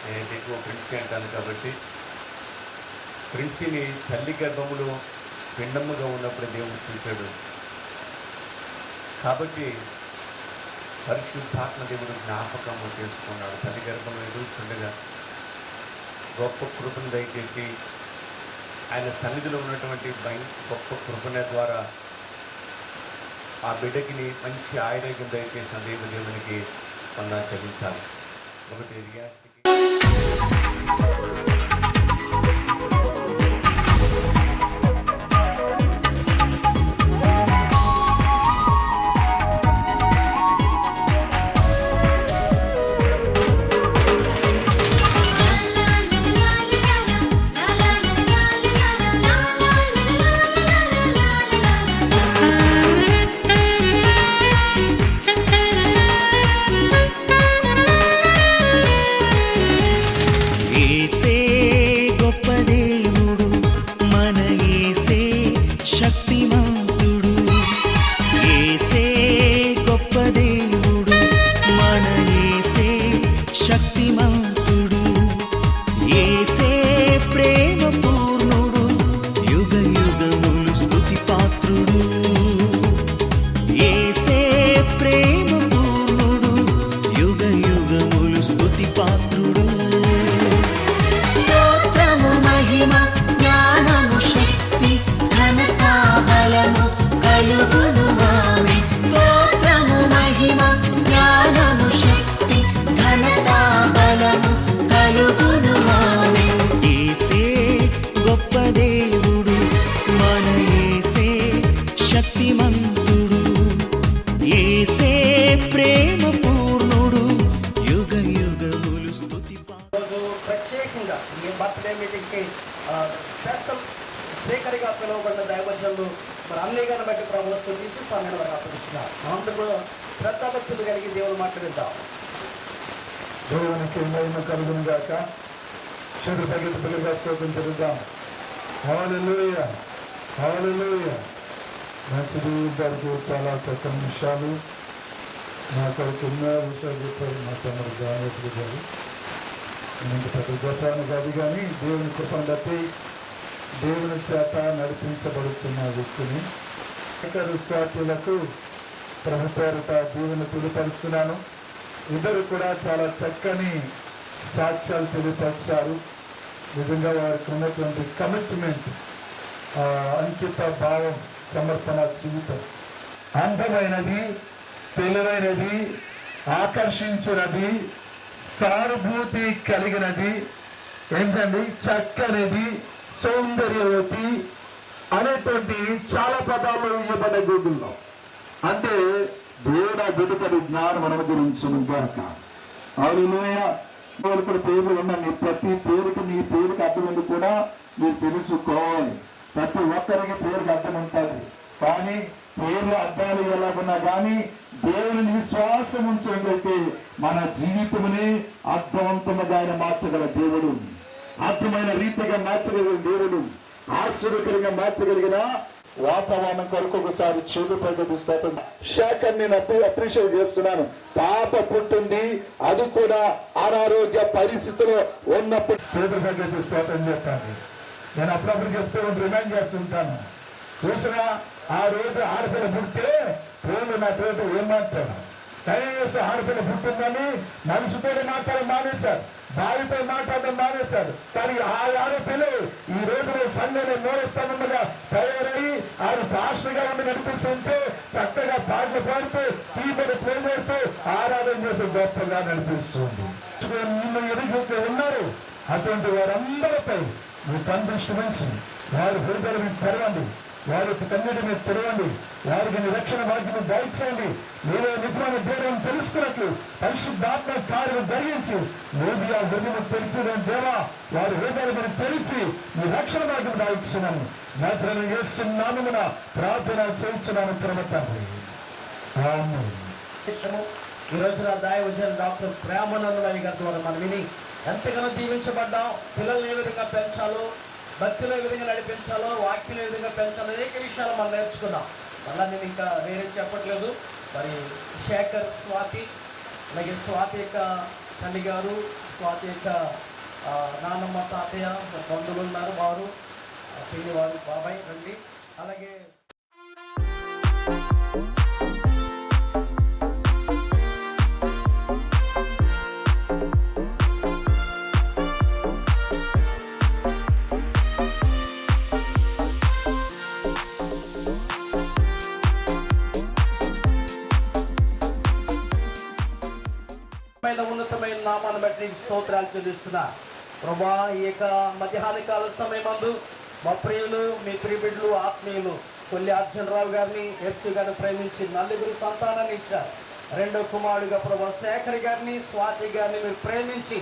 నేనైతే ఎక్కువ ప్రిన్సీ అంటాను కాబట్టి, ప్రిన్సీని తల్లి గర్భములో పిండముగా ఉన్నప్పుడే దేవుడు చూశాడు. కాబట్టి పరిశుద్ధాత్మ దేవుడు జ్ఞాపకము చేసుకున్నాడు. తల్లి గర్భంలో ఎదుగుతుండగా గొప్ప కృపను దయచేసి ఆయన సన్నిధిలో ఉన్నటువంటి గొప్ప కృపణ ద్వారా ఆ బిడ్డకి మంచి ఆరోగ్యం దయచేసిన దేవునికి వందనాలు చెల్లించాలి. ఒకటి రియాస్కి స్పీకర్గా పిలువబడిన దైవజనులు మరి అన్ని గారిని బట్టి ప్రభుత్వం స్తుతిస్తూ సమయం వరకు అప్పగిస్తున్నారు. మనందరూ కూడా శ్రద్ధాభక్తులు కలిగి దేవుని మాట్లాడిద్దాం. దేవునికి మహిమ కలుగును గాక. చెడు తగ్గింపులుగా స్తోత్రించుదాం. హల్లెలూయా, హల్లెలూయా. మంచిది. దానికి చాలా చక్కని నిమిషాలు నాకు చిన్న విషయాలు చెప్పారు మా తమ్ముడు జానవేతులు గారు. నేను పెద్ద గొప్పని కాదు కానీ దేవుని కృపను బట్టి దేవుని చేత నడిపించబడుతున్న వ్యక్తిని విశ్వాసులకు ప్రభు పేరిట దేవుని తెలియపరుస్తున్నాను. ఇద్దరు కూడా చాలా చక్కని సాక్ష్యాలు తెలియపరిచారు. నిజంగా వారికి ఉన్నటువంటి కమిట్మెంట్, అంకిత భావం, సమర్పణ జీవితం అందమైనది, తెలివైనది, ఆకర్షించినది, సానుభూతి కలిగినది, ఏంటండి చక్కనిది, సౌందర్యవతి అనేటువంటి చాలా పదాలు ఇవ్వబడ్డ గూగుల్లో. అంటే దేవుడు బిడ్డపడి జ్ఞానం అనుగ్రహించును గాక. హల్లెలూయా. ఇప్పుడు పేర్లు ఉన్న మీ ప్రతి పేరుకి మీ పేరుకి అర్థం కూడా మీరు తెలుసుకోవాలి. ప్రతి ఒక్కరికి పేరుకి అర్థం ఉంటుంది. కానీ పేర్లు అర్థాలు ఎలాగున్నా కానీ దేవుని విశ్వాసం ఉంచినట్లయితే మన జీవితమునే అర్థవంతముగా ఆయన మార్చగల దేవుడు, అర్థమైన రీతిగా మార్చగలిగిన దేవుడు, ఆశ్చర్యకరంగా మార్చగలిగిన వాతావరణం కొరకు ఒకసారి చెడు ప్రకటిస్తాను. శాఖను నేను అప్రిషియేట్ చేస్తున్నాను. పాప పుట్టింది, అది కూడా అనారోగ్య పరిస్థితిలో ఉన్నప్పుడు చేతులు ప్రకటిస్తాను చెప్పాను. నేను అప్పుడప్పుడు చెప్తూ రిమైండ్ చేస్తుంటాను. చూసినా ఆ రోజు ఆడపిల్ల పుడితే ఫోన్లు నా చేత ఏమంటాను. కనీసం ఆడపిల్ల పుట్టిందని మనిషితో మాట్లాడడం మానేశారు, భార్యతో మాట్లాడడం మానేశారు. కానీ ఆ ఆడపిల్ల ఈ రోజులో సంఘంలో మూలస్థానంగా తయారయ్యి ఆయన పాస్టర్గా ఉండి నడిపిస్తుంటే చక్కగా పాటలు పాడుతూ తీపడి ప్రేమ చేస్తూ ఆరాధన చేసే గొప్పగా నడిపిస్తుంది. నిన్ను ఎదుగుతూ ఉన్నారు. అటువంటి వారందరిపై మీ కందృష్టి మంచి వారి హృదయాలు మీకు తెరవండి, వారికి కన్నీటి మీద తెరవండి, వారికి నిరక్షణ భాగ్యం దయచేయండి. మీరే నిపుణుల దేవుని తెలుసుకున్నట్లు పరిశుద్ధాత్మ కార్యం జరిగించి మీడియా హృదయం తెలిసిన దేవా వారి హృదయాలు మీరు తెలిసి మీ రక్షణ భాగ్యం దాయిస్తున్నాను. నజరేయుడైన యేసు నామమున ప్రార్థన చేస్తున్నాను తండ్రి. ఆమేన్. ఈ రోజున దైవజనులు డాక్టర్ ప్రేమానందమయ్య గారి ద్వారా మనం విని ఎంతగానో దీవించబడ్డాం. పిల్లల్ని ఏ విధంగా పెంచాలో, భక్తిలో ఏ విధంగా నడిపించాలో, వాక్యంలో ఏ విధంగా పెంచాలో అనేక విషయాలు మనం నేర్చుకున్నాం. మళ్ళీ నేను ఇంకా వేరే చెప్పట్లేదు. మరి శేఖర్, స్వాతి, అలాగే స్వాతి యొక్క తల్లి గారు, స్వాతి యొక్క నాన్నమ్మ, తాతయ్య, బంధువులు ఉన్నారు, వారు పిల్లి వారు, బాబాయ్ రండి. అలాగే బట్టి స్తోత్రాలు చెల్లిస్తున్నా ప్రభా. ఈ యొక్క మధ్యాహ్న కాల సమయమందు మా ప్రియులు, మీ ప్రియబిడ్డలు, ఆత్మీయులు కొల్లి అర్జునరావు గారిని, ఎఫ్సి గారిని ప్రేమించి నలుగురు సంతానాన్ని ఇచ్చారు. రెండో కుమారుడుగా ప్రభా శేఖర్ గారిని, స్వాతి గారిని మీరు ప్రేమించి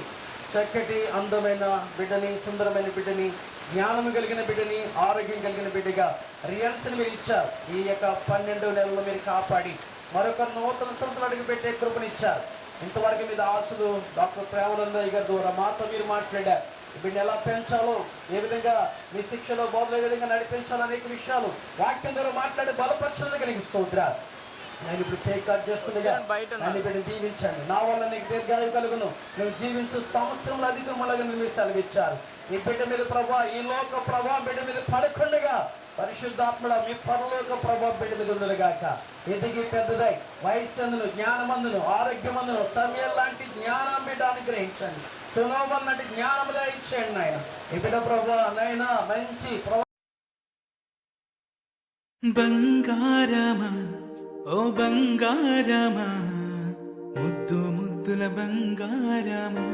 చక్కటి అందమైన బిడ్డని, సుందరమైన బిడ్డని, జ్ఞానం కలిగిన బిడ్డని, ఆరోగ్యం కలిగిన బిడ్డగా రియల్స్ని మీరు ఇచ్చారు. ఈ యొక్క 12 నెలలు మీరు కాపాడి మరొక నూతన సంవత్సరం అడుగు పెట్టే కృపనిచ్చారు. ఇంతవరకు మీద ఆశలు డాక్టర్ ప్రేమానందయ్య గారి ద్వారా మాతో మీరు మాట్లాడారు. బిడ్డని ఎలా పెంచాలో, ఏ విధంగా మీ శిక్షలో బోధన ఏ విధంగా నడిపించాలో అనేక విషయాలు వాక్యం ద్వారా మాట్లాడి బలపరచడం కలిగిస్తుంటారు. నేను ఇప్పుడు టేకాట్ చేస్తుండగా నన్ను బిడ్డను దీవించండి. నా వల్ల నీకు దీర్ఘాయు కలుగును, నేను జీవించు సంవత్సరంలో అధికములుగా మీరు సెలవిచ్చారు. ఈ బిడ్డ మీద ప్రభా, ఈ లోక ప్రభా బిడ్డ మీద పడకుండగా పరిశుద్ధాత్మల మీ పరలోక ప్రభావ బిడ్డ మీద ఉండదుగాక. ఎదిగి పెద్దదై వయస్సును, జ్ఞానమందును, ఆరోగ్యమందును, సమయం లాంటి జ్ఞానం బిడ్డ అనుగ్రహించండి. సునోబం లాంటి జ్ఞానముగా ఇచ్చేయండి నాయన. ఈ బిడ్డ ప్రభా నైనా మంచి బంగారమా, ఓ బంగారమా, ముద్దు ముద్దుల బంగారమా.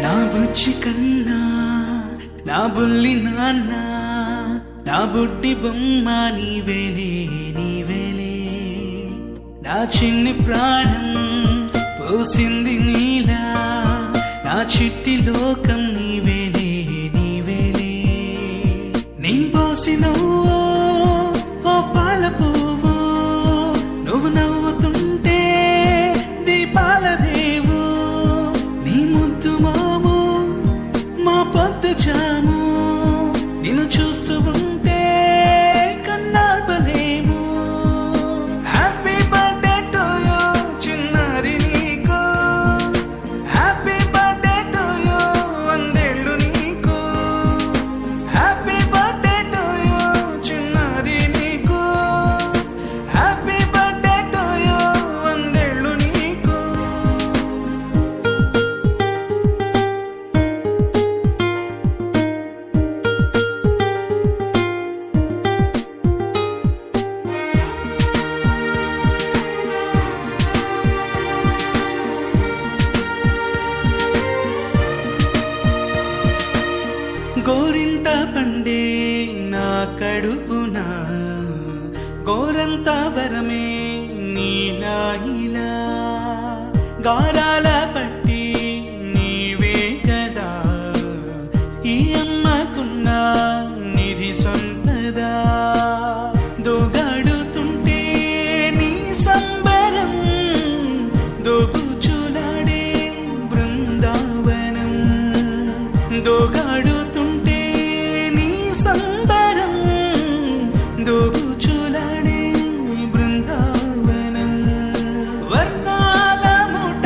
నా బుజ్జి కన్నా, నా బుల్లి నాన్న, నా బుడ్డి బొమ్మ నీవేలే, నీవేలే. నా చిన్ని ప్రాణం పోసింది నీలా, నా చిట్టి లోకం నీవేలే, నీవేలే. నీ పోసినవో ఓ పాల పువ్వు, నువ్వు నవ్వుతుంటే దీపాల రేవు. నీ ముద్దు మాము, మా పొద్దు జాము, నిన్ను చూస్తూ ఉంటే కన్నార్పలేము. హ్యాపీ బర్త్డే టు యూ చిన్నారి నీకు, హ్యాపీ బర్త్డే టు యూ వందేళ్ళు నీకు, హ్యాపీ బర్త్డే టు యూ చిన్నారి నీకు, హ్యాపీ బర్త్డే టు యూ వందేళ్ళు నీకు. గోరింట పండే నా కడుపున, గోరంత వరమే నీలా ఇలా. గారాల పట్టి నీవే కదా ఈ అమ్మకున్న నిధి సంపద. దోగాడుతుంటే నీ సంబరం, దోబుచులాడే బృందావనం. దోగాడుతుంటే నీ సంబరం, దోబుచులాడే బృందావనం. వర్ణాల ముఠ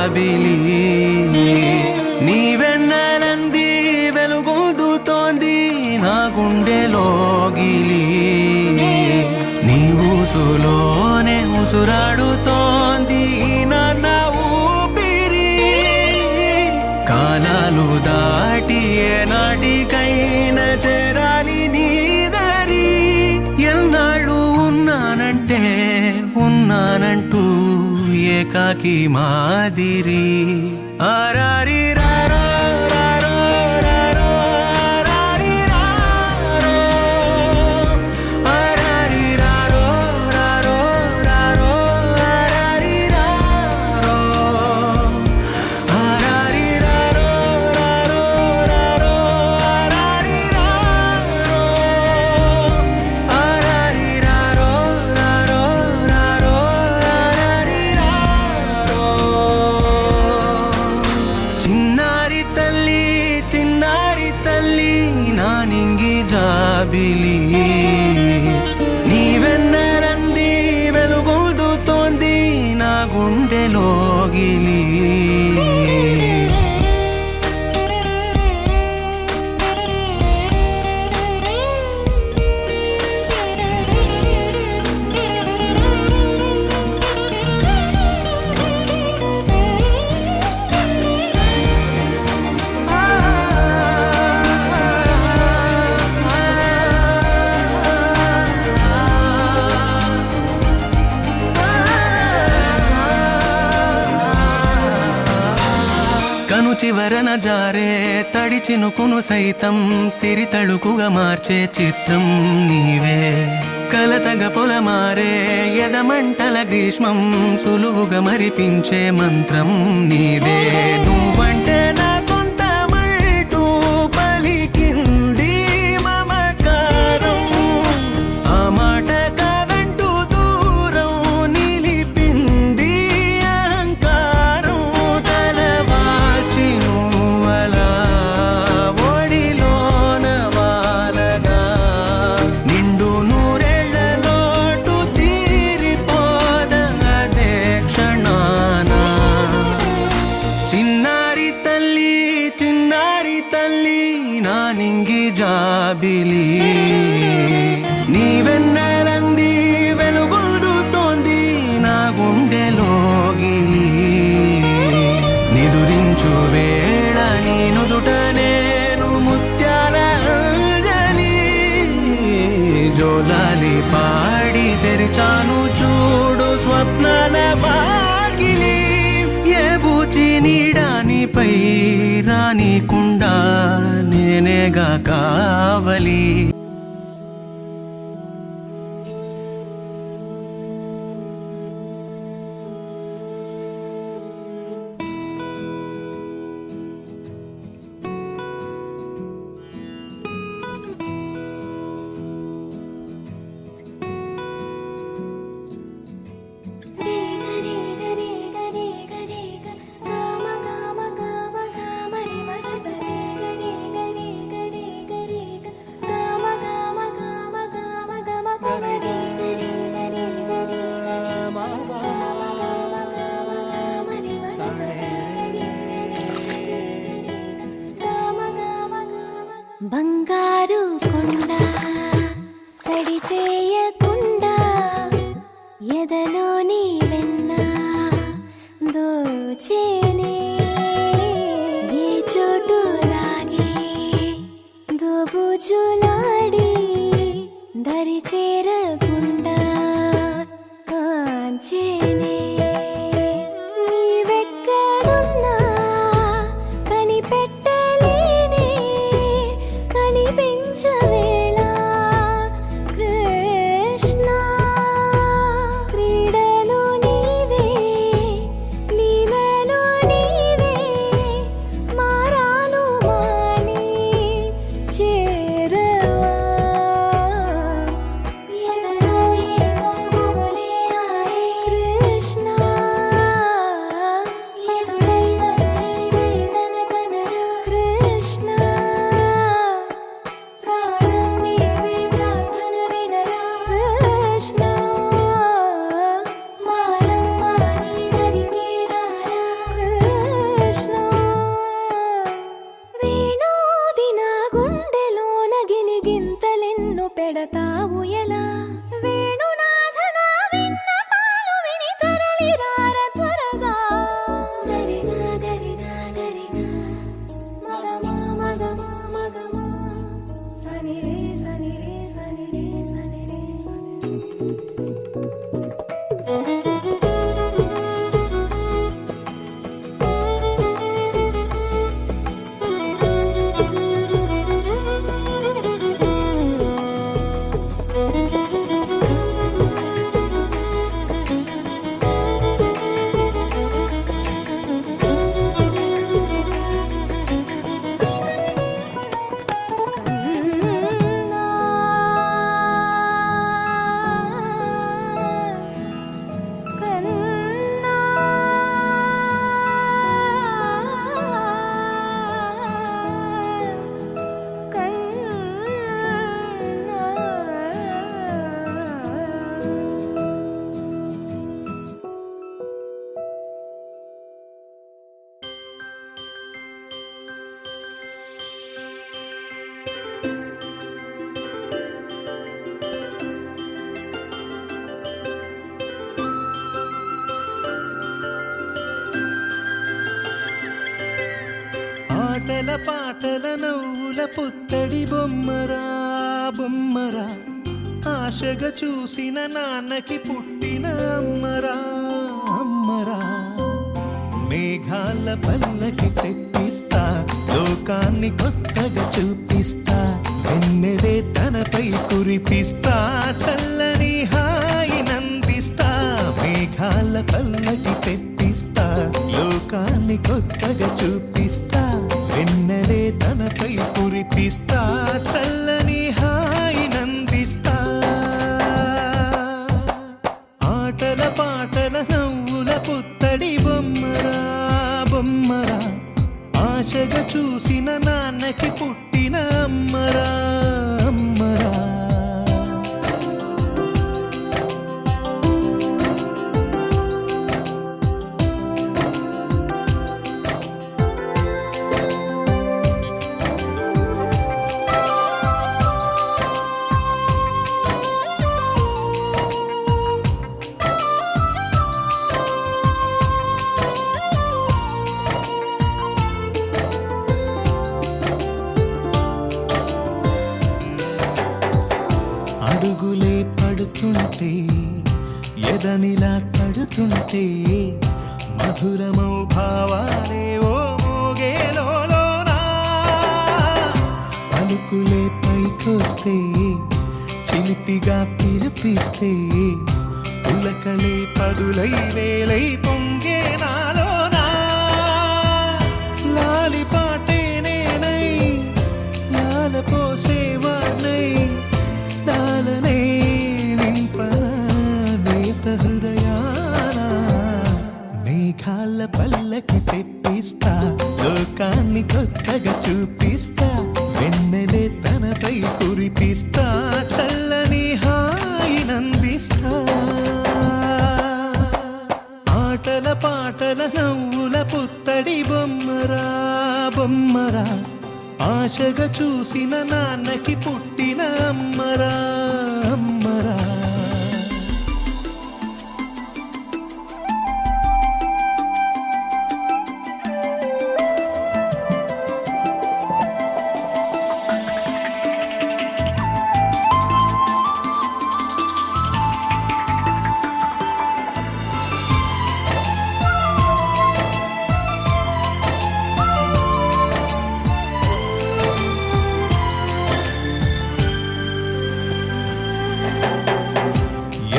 జాబిలి నీ వెన్నెలంది వెలుగొందుతోంది నా గుండెలోగిలి నీ ఊసులోనే ఉసురాడుతోంది నా ఊపిరి కాలాలు దాటి ఏనాటికైనా చేరాలి నీ దరి ఎన్నాళ్ళు ఉన్నానంటూ ఏకాకి మాదిరి ఆరారి రారో రారో రారో ఆరారి రారో ఆరారి రారో రారో రారో ఆరారి రారో ఆరారి రారో రారో రారో ఆరారి రారో ఆరారి రారో రారో రారో ఆరారి రారో చిన్నారి తల్లి నా నింగి జాబిలి నీ వెన్నెలంది వెలుగొందుతోంది నా గుండెలోగిలి కను చివరన జారే తడి చినుకును సైతం సిరి తళుకుగా మార్చే చిత్రం నీవే కలతగ పొలమారే ఎదమంటల గ్రీష్మం సులువుగా మరిపించే మంత్రం నీదే నువ్వంటే నా సొంతమంటూ పలికింది మమకారం ఆ మాట కాదంటూ దూరం నిలిపింది అహంకారం తలవాల్చి నువ్వలా ఒడిలోన వాలగా నిండు నూరేళ్ల లోటు తీరిపోదదే క్షణాన చిన్నారి తల్లి నా నింగి జాబిలి నీ వెన్నెలంది వెలుగొందుతోంది నా గుండెలోగిలి నిదురించు వేళ నీ నుదుట నేను ముత్యాల అంజలి జోలాలి పాడి తెరిచాను చూడు స్వప్నాల వాకిలి ఏ బూచి నీడానిపై రానికుండా నేనేగా కావలి గమ ఆటల పాటల నవ్వుల పుత్తడి బొమ్మరా బొమ్మరా, ఆశగా చూసిన నాన్నకి పుట్టిన అమ్మరా అమ్మరా. మేఘాల పల్లకి తెప్పిస్తా, లోకాన్ని కొత్తగా చూపిస్తా, వెన్నెలే తనపై కురిపిస్తా, చల్లని హాయి నందిస్తా. మేఘాల పల్లకి తెప్పిస్తా, లోకాన్ని కొత్తగా చూపిస్తా, వెన్నెలే తనపై కురిపిస్తా, చల్లని హాయి నందిస్తా. ఆటల పాటల నవ్వుల పుత్తడి బొమ్మరా బొమ్మరా, ఆశగా చూసిన నాన్నకి పుట్టిన అమ్మరా అమ్మరా. అడుగులే పడుతుంటే ఎదనిలా తడుతుంటే, మధురమౌ భావాలే ఓ మోగేలోనా. పలుకులే పైకొస్తే చిలిపిగా పిలిపిస్తే, పులకలే పదులై వేలై పొంగే నాలోనా. లాలి పాటే నేనై లాల పోసేవాణ్ణై, లాలనే నింపన నేత హృదయాన. మేఘాల పల్లకి తెప్పిస్తా, లోకాన్ని కొత్తగా చూపిస్తా, వెన్నెలే తనపై కురిపిస్తా, చల్లని హాయి నందిస్తా. ఆటల పాటల నవ్వుల పుత్తడి బొమ్మరా బొమ్మరా, ఆశగా చూసిన నాన్నకి పుట్టిన అమ్మరా అమ్మరా.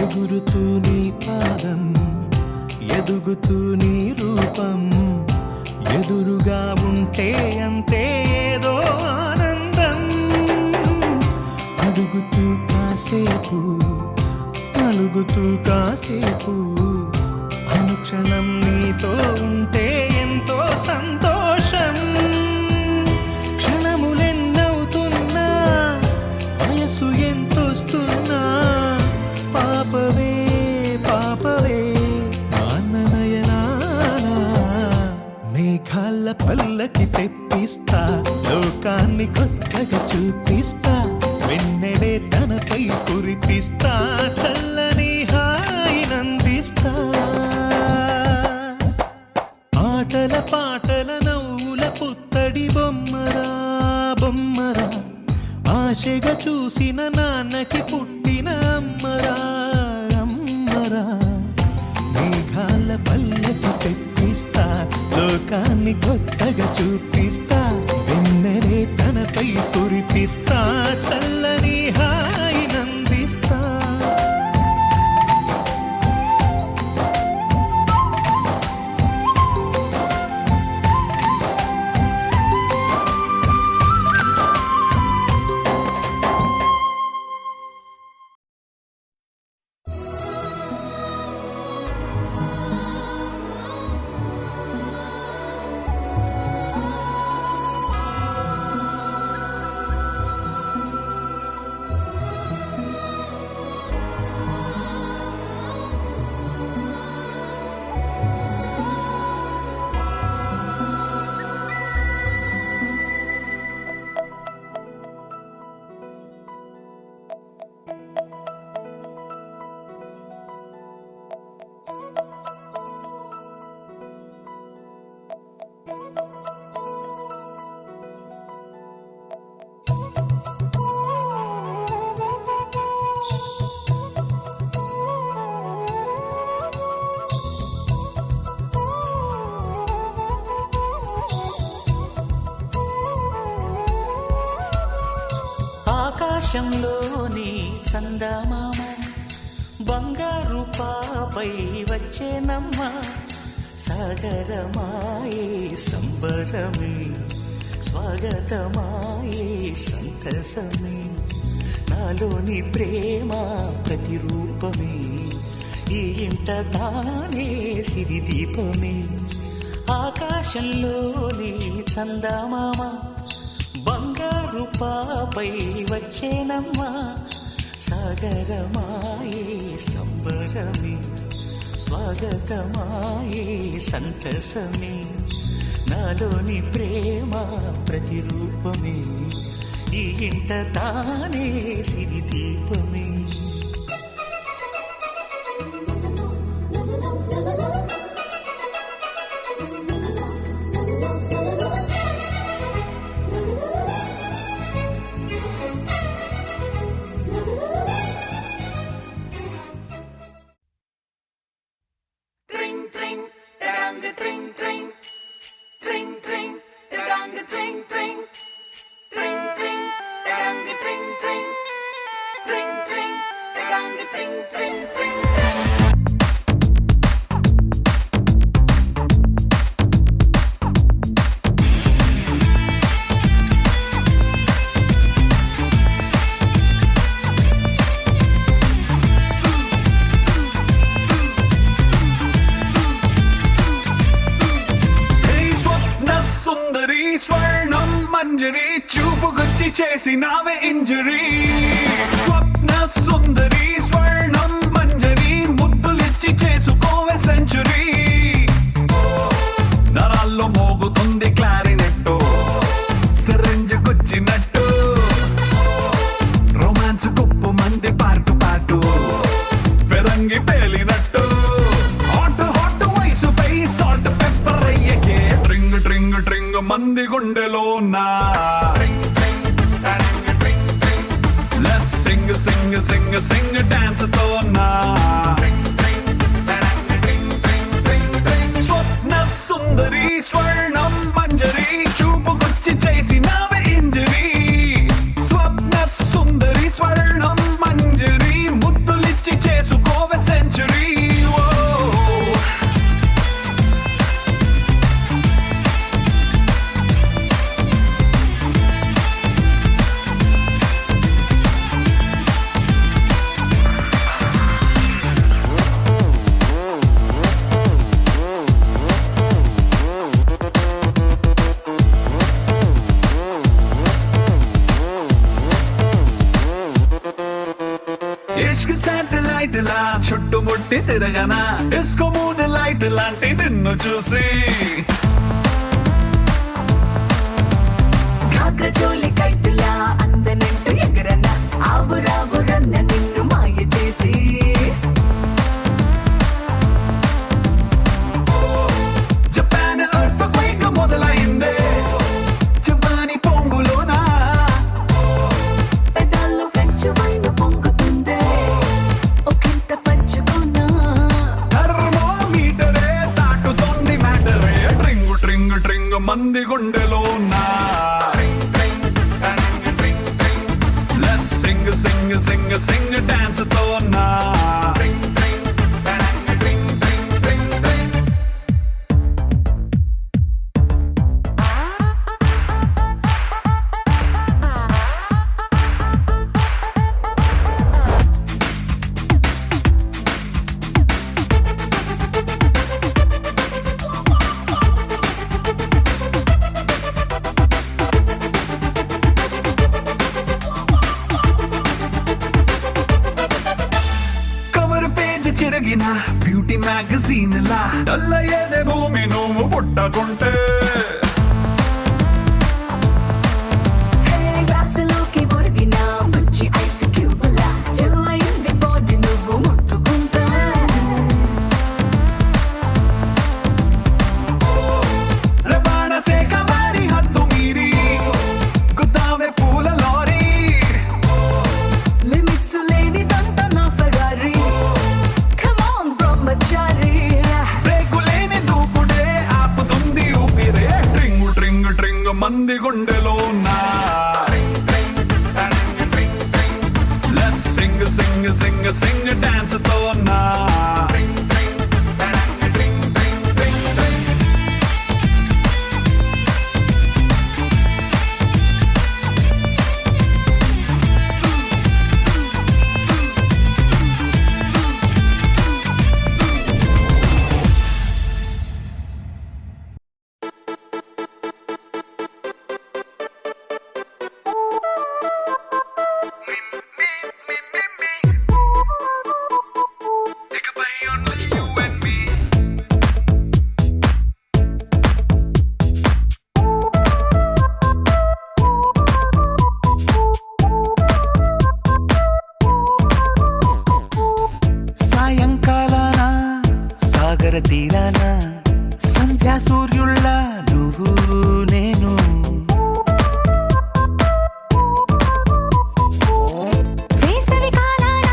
ఎగురుతూ నీ పాదం, ఎదుగుతూ నీ రూపం, ఎదురుగా ఉంటే అంతే ఏదో ఆనందం. అడుగుతూ కాసేపు, అలుగుతూ కాసేపు, అనుక్షణం నీతో ఉంటే ఎంతో సంతోషం. క్షణములెన్నవుతున్నా, వయసు ఎంతొస్తున్నా, పాపవే పాపవే నాన్ననయనానా. మేఘాల పల్లకి తెప్పిస్తా, లోకాన్ని కొత్తగా చూపిస్తా, వెన్నెలే తనపై కురిపిస్తా, చల్లని హాయి నందిస్తా. ఆటల పాటల నవ్వుల పుత్తడి బొమ్మరా బొమ్మరా, ఆశగా చూసిన నాన్నకి పుట్టిన అమ్మరా అమ్మరా. మేఘాల పల్లకి తెప్పిస్తా, లోకాన్ని కొత్తగా చూపిస్తా, వెన్నెలే తనపై కురిపిస్తా, చల్లని హాయి నందిస్తా. ఆకాశంలోని చందమామ బంగారు పాపై వచ్చేనమ్మ సాగరమాయే సంబరమే స్వాగతమాయే సంతసమే నాలోని ప్రేమ ప్రతిరూపమే ఈ ఇంట తానే సిరిదీపమే ఆకాశంలోని చందమామ బంగారు పాపై వచ్చేనమ్మ సాగరమాయే సంబరమే స్వాగతమాయే సంతసమే నాలోని ప్రేమ ప్రతిరూపమే ఈ ఇంట తానే సిరిదీపమే స్వర్ణం మంజరి చూపుకొచ్చి చేసినావే ఇంజరీ స్వప్న సుందరి స్వర్ణం మంజరి ముద్దులిచ్చి చేసుకోవే సెంచురీ నరాల్లో మోగుతుంది క్లారినెట్టు సిరంజుకొచ్చినట్టు రొమాన్స్ కుప్పు మంది పాటు పాటు పెరంగి పేలినట్టు హాట్ హాట్ వయసుపై సాల్ట్ పెప్పర్ అయ్యకే ట్రింగ్ ట్రింగ్ ట్రింగ్ మంది గుండెలో నా let's sing sing sing sing dance తో నా స్వప్న సుందరి స్వర్ణం మంజరి చూపుకొచ్చి చేసినావే ఇంజరీ స్వప్న సుందరి స్వర్ణం మంజరి ముద్దులిచ్చి చేసుకోవే సెంచురీ ఇష్క్ శాటిలైట్ లా చుట్టుముట్టి తిరగనా డిస్కో మూన్ లైట్ లాంటి నిన్ను చూసి కాకచోలి కట్టులా అందనంటూ ఎగరన ఆవురావురన్న నిన్ను మాయ చేసి జపాన్ ఎర్త్ క్వేక్ మొదలైందే జపాని పొంగులోనా పెదాల్లో ఫ్రెంచ్ వైన్ పొంగుతుందే ఒకంత పంచుకున్నా థర్మోమీటరే దాటుతోంది మ్యాటరే ట్రింగ్ ట్రింగ్ ట్రింగ్ మంది గుండెలోనా let's sing sing sing sing dance తో నా చిరగిన బ్యూటీ మ్యాగజైన్ లా డల్లయ్యేదే భూమి నువ్వు పుట్టకుంటే గ్లాసులోకి ఒరిగిన బుచ్చి ఐస్ క్యూబ్లా చిల్లయింది బాడీ నువ్వు ముట్టుకుంటే రబాణ సేక మారి హద్దు మీరి గుద్దామే పూల లారీ లిమిట్స్ లేనిదంతా నా ఫెరారీ కమ్ ఆన్ బ్రహ్మచారి బ్రేకులేని దూకుడే ఆపుతుంది ఊపిరే ట్రింగ్ ట్రింగ్ ట్రింగ్ మంది గుండెలో నా సింగ్ సింగ్ సింగ్ డాన్స్ తో నా సాయంకాలాన సాగర తీరాన సంధ్యా సూర్యుళ్ళ నువ్వు నేను వేసవి కాలాన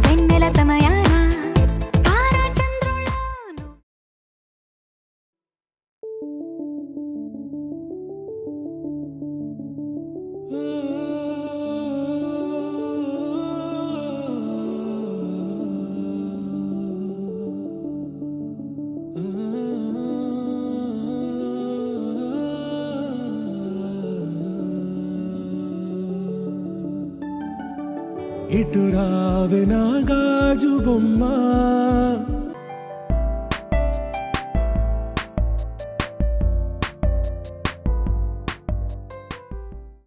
వెన్నెల సమయాన తారా చంద్రుల్లో ఇటు రావే నా గాజు బొమ్మ